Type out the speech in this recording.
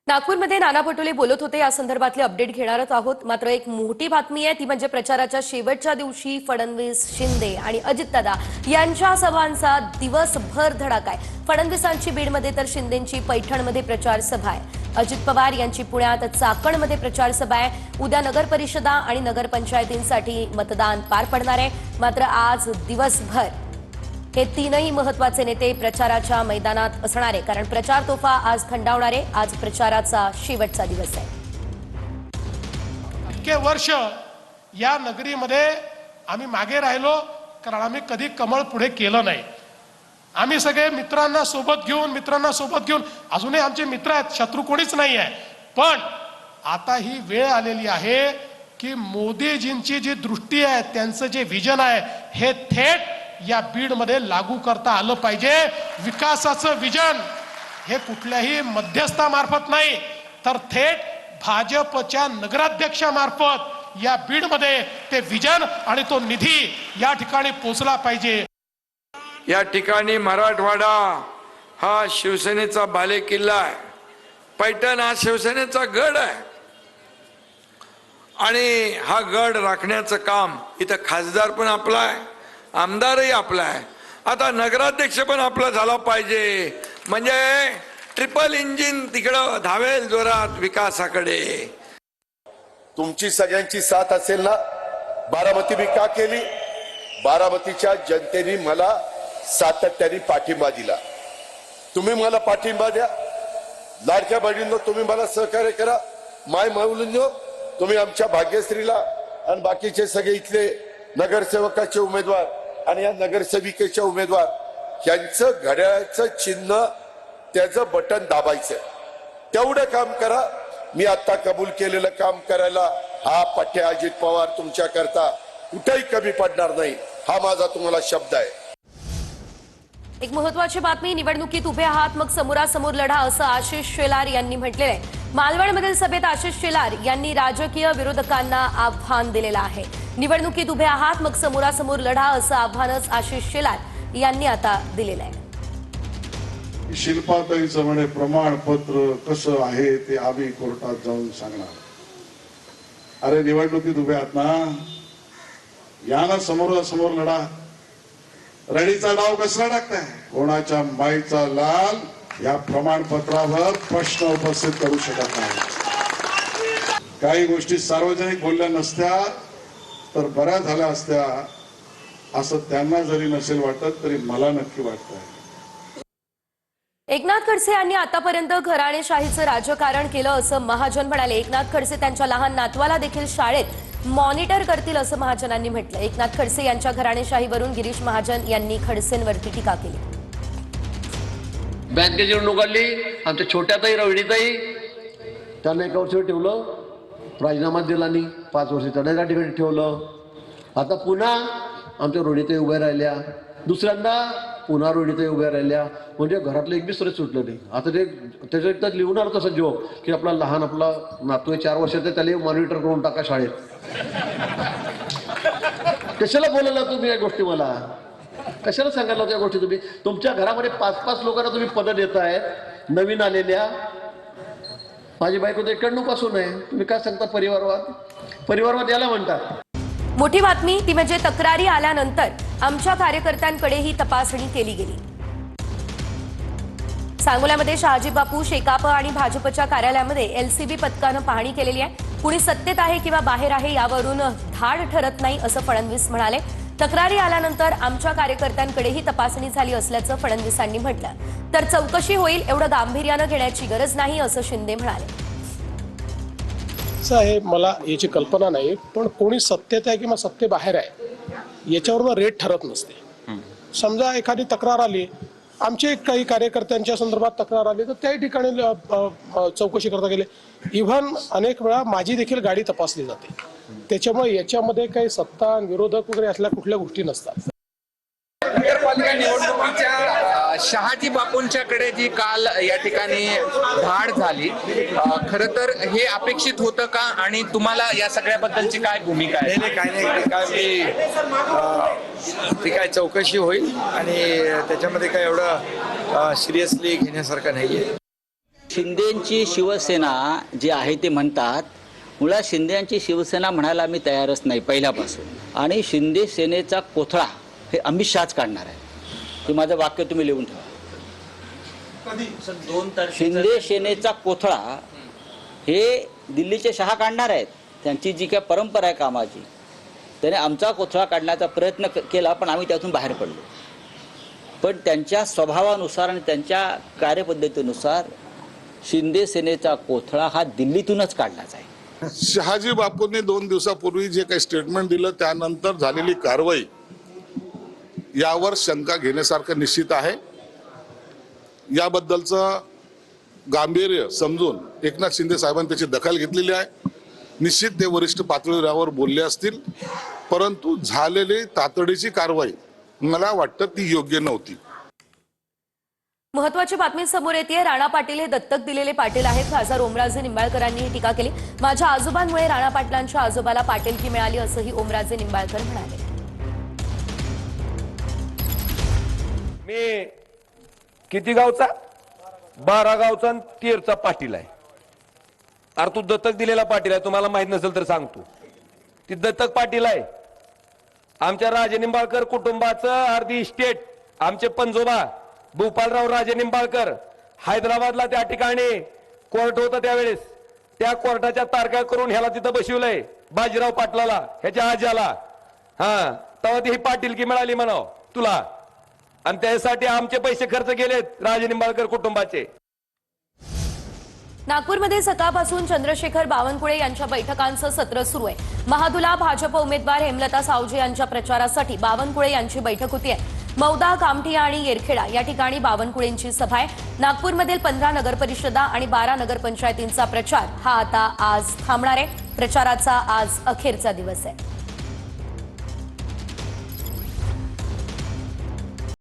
नागपूरमध्ये नाना पटोले बोलत होते या संदर्भातले अपडेट घेणारच आहोत। मात्र एक मोठी बातमी आहे ती म्हणजे प्रचाराच्या शेवटच्या दिवशी फडणवीस, शिंदे आणि अजितदादा यांच्या सभांचा दिवसभर धडाका आहे। फडणवीसांची बीडमध्ये तर शिंदेंची पैठणमध्ये प्रचार सभा आहे। अजित पवार यांची पुण्यात चाकणमध्ये प्रचार सभा आहे। उद्या नगर परिषदा आणि नगरपंचायतींसाठी मतदान पार पडणार आहे। मात्र आज दिवसभर हे तीनही महत्त्वाचे नेते प्रचाराच्या मैदानात असणार आहे, कारण प्रचार तोफा आज थंडावणार आहे। आज प्रचाराचा शेवटचा दिवस आहे। इतके वर्ष या नगरीमध्ये आम्ही मागे राहिलो, कारण आम्ही कधी कमळ पुढे केलं नाही। आम्ही सगळे मित्रांना सोबत घेऊन अजूनही आमचे मित्र आहेत, शत्रू कोणीच नाही आहे। पण आता ही वेळ आलेली आहे की मोदीजींची जी दृष्टी आहे, त्यांचं जे विजन आहे, हे थेट या बीड मध्ये लागू करता आलं पाहिजे। विकासाचं विजन हे कुठल्याही मध्यस्थामार्फत नाही, तर थेट भाजपच्या नगराध्यक्षामार्फत या बीड मध्ये ते विजन आणि तो निधी या ठिकाणी पोहोचला पाहिजे। या ठिकाणी मराठवाडा हा शिवसेनेचा बालेकिल्ला आहे, पैठण हा शिवसेनेचा गड आहे आणि हा गड राखण्याचं काम इथं खासदार पण आपला आहे, आमदारही आपला आहे, आता नगराध्यक्ष पण आपला झाला पाहिजे। म्हणजे ट्रिपल इंजिन तिकडं धावेल जोरात विकासाकडे। तुमची सगळ्यांची साथ असेल ना, बारामती मी का केली? बारामतीच्या जनतेने मला सातत्याने पाठिंबा दिला। तुम्ही मला पाठिंबा द्या। लाडक्या बहिणींनो, तुम्ही मला सहकार्य करा। माय माऊलींनो, तुम्ही आमच्या भाग्यश्रीला आणि बाकीचे सगळे इथले नगरसेवकाचे उमेदवार आणि या नगरसेविकेच्या उमेदवार यांचं घड्याळाचं चिन्ह, त्याचं बटन दाबायचं, तेवढं काम करा। मी आता कबूल केलेलं काम करायला हा पठ्या अजित पवार तुमच्या करता कुठेही कमी पडणार नाही, हा माझा तुम्हाला शब्द आहे। एक महत्त्वाची बातमी, निवडणुकीत उभे आहात मग समोरासमोर लढा, असं आशिष शेलार यांनी म्हटलेलं आहे। मालवणमधील सभेत आशिष शेलार यांनी राजकीय विरोधकांना आव्हान दिलेलं आहे। निवडणुकीत उभे आहात मग समोरासमोर लढा, असं आव्हानच आशिष शेलार यांनी आता दिलेलं आहे। शिल्पाताईचं म्हणे प्रमाणपत्र कसं आहे ते आम्ही कोर्टात जाऊन सांगणार। अरे निवडणुकीत उभे आहात ना, या ना समोरासमोर लढा। रडीचा डाव कसला टाकताय? कोणाच्या माईचा लाल या प्रमाणपत्रावर प्रश्न उपस्थित करू शकत नाही। काही गोष्टी सार्वजनिक बोलल्या नसत्या तर बऱ्या झाल्या असत्या, असं त्यांना जरी नसेल वाटत तरी मला नक्की वाटतंय। एकनाथ खडसे यांनी आतापर्यंत घराणेशाहीचं राजकारण केलं, असं महाजन म्हणाले। एकनाथ खडसे त्यांच्या लहान नातवाला देखील शाळेत मॉनिटर करतील, असं महाजनांनी म्हटलं। एकनाथ खडसे यांच्या घराणेशाहीवरून गिरीश महाजन यांनी खडसेंवरती टीका केली। बँकेची निवडणूक आली, आमच्या छोट्या ताई रवडीताई त्यांना एका वर्षावर ठेवलं, राजीनामा दिला नाही, 5 वर्ष त्यांना एका ठिकाणी ठेवलं। आता पुन्हा आमच्या रोहिणीताई उभ्या राहिल्या, दुसऱ्यांदा पुन्हा रोहिणीताई उभ्या राहिल्या, म्हणजे घरातलं एक बी सर सुटलं नाही। आता ते त्याच्यात लिहून आलं तसं जोक की आपला नातू 4 वर्षाचा, त्याला मॉनिटर करून टाका शाळेत। कशाला बोलायला तुम्ही या गोष्टी? मला कशाला सांगायला त्या गोष्टी? तुम्ही तुमच्या घरामध्ये 5-5 लोकांना तुम्ही पद देताय, नवीन आलेल्या। माझी बायको तर 91 पासून आहे, तुम्ही काय सांगता? परिवारवाद याला म्हणतात। मोठी बातमी ती म्हणजे तक्रारी आल्यानंतर आमच्या कार्यकर्त्यांकडेही तपासणी केली गेली। सांगोल्यामध्ये शहाजी बापू, शेकाप आणि भाजपच्या कार्यालयामध्ये एलसीबी पथकानं पाहणी केलेली आहे। कुणी सत्तेत आहे किंवा बाहेर आहे यावरून धाड ठरत नाही, असं फडणवीस म्हणाले। तक्रारी आल्यानंतर आमच्या कार्यकर्त्यांकडेही तपासणी झाली असल्याचं फडणवीसांनी म्हटलं। तर चौकशी होईल एवढं गांभीर्यानं घेण्याची गरज नाही, असं शिंदे म्हणाले। आहे मला याची कल्पना नाही, पण कोणी सत्तेत आहे किंवा सत्ते बाहेर आहे याच्यावर रेट ठरत नसते। समजा एखादी तक्रार आली, आमचे काही कार्यकर्त्यांच्या संदर्भात तक्रार आली, तर त्याही ठिकाणी चौकशी करता गेले। इव्हन अनेक वेळा माझी देखील गाडी तपासली जाते। त्याच्यामुळे याच्यामध्ये काही सत्ता विरोधक वगैरे असल्या कुठल्या गोष्टी नसतात। नगरपालिका निवडणुकीच्या शहाजी बापूंच्याकडे जी काल या ठिकाणी धाड झाली, खरं तर हे अपेक्षित होतं का? आणि तुम्हाला या सगळ्याबद्दलची काय भूमिका आहे? ती काय चौकशी होईल आणि त्याच्यामध्ये काय एवढं सिरियसली घेण्यासारखं नाहीये। शिंदेंची शिवसेना जी आहे ते म्हणतात, मुळात शिंदेंची शिवसेना म्हणायला मी तयारच नाही पहिल्यापासून. आणि शिंदे सेनेचा कोथळा हे अमित शहाच काढणार आहे. ते माझं वाक्य तुम्ही लिहून ठेवा. शिंदे सेनेचा कोथळा हे दिल्लीचे शहा काढणार आहेत. त्यांची जी काय परंपरा आहे कामाची, त्याने आमचा कोथळा काढण्याचा प्रयत्न केला, पण आम्ही त्यातून बाहेर पडलो. पण त्यांच्या स्वभावानुसार आणि त्यांच्या कार्यपद्धतीनुसार शिंदे सेनेचा कोथळा हा दिल्लीतूनच काढला जाईल. शहाजी बापूंनी 2 दिवसापूर्वी जे काही स्टेटमेंट दिलं त्यानंतर झालेली कारवाई यावर शंका घेण्यासारखं निश्चित आहे. याबद्दलचं गांभीर्य समजून एकनाथ शिंदे साहेबांनी त्याची दखल घेतलेली आहे. निश्चित ते वरिष्ठ पातळीवर यावर बोलले असतील, परंतु झालेली तातडीची कारवाई मला वाटतं ती योग्य नव्हती. महत्वाची बातमी समोर येते. राणा पाटील हे दत्तक दिलेले पाटील आहेत. खासदार ओमराजे निंबाळकरांनी ही टीका केली. माझ्या आजोबांमुळे राणा पाटलांच्या आजोबाला पाटीलकी मिळाली असंही ओमराजे निंबाळकर म्हणाले. मी किती गावचा? 12 गावचा आणि 13चा पाटील आहे. अरे तू दत्तक दिलेला पाटील आहे, तुम्हाला माहित नसेल तर सांगतो. ती दत्तक पाटील आहे. आमच्या राजे निंबाळकर कुटुंबाचं अर्धी इस्टेट आमचे पंजोबा भूपालराव राजे निंबाळकर हैदराबादला त्या ठिकाणी कोर्ट होतं त्यावेळेस, त्या कोर्टाच्या तारखा करून ह्याला तिथं बसवलंय बाजीराव पाटलाला, ह्याच्या आज्याला. हा, तेव्हा ती पाटीलकी मिळाली म्हणाव तुला. आणि त्यासाठी आमचे पैसे खर्च केलेत राजे निंबाळकर कुटुंबाचे. नागपूरमध्ये सकाळपासून चंद्रशेखर बावनकुळे यांच्या बैठकांचं सत्र सुरू आहे. महादुला भाजप उमेदवार हेमलता सावजे यांच्या प्रचारासाठी बावनकुळे यांची बैठक होती आहे. मौदा, कामठी आणि येरखेडा या ठिकाणी बावनकुळेंची सभा आहे. नागपूरमधील 15 नगरपरिषदा आणि 12 नगरपंचायतींचा प्रचार हा आता आज थांबणार आहे. प्रचाराचा आज अखेरचा दिवस आहे.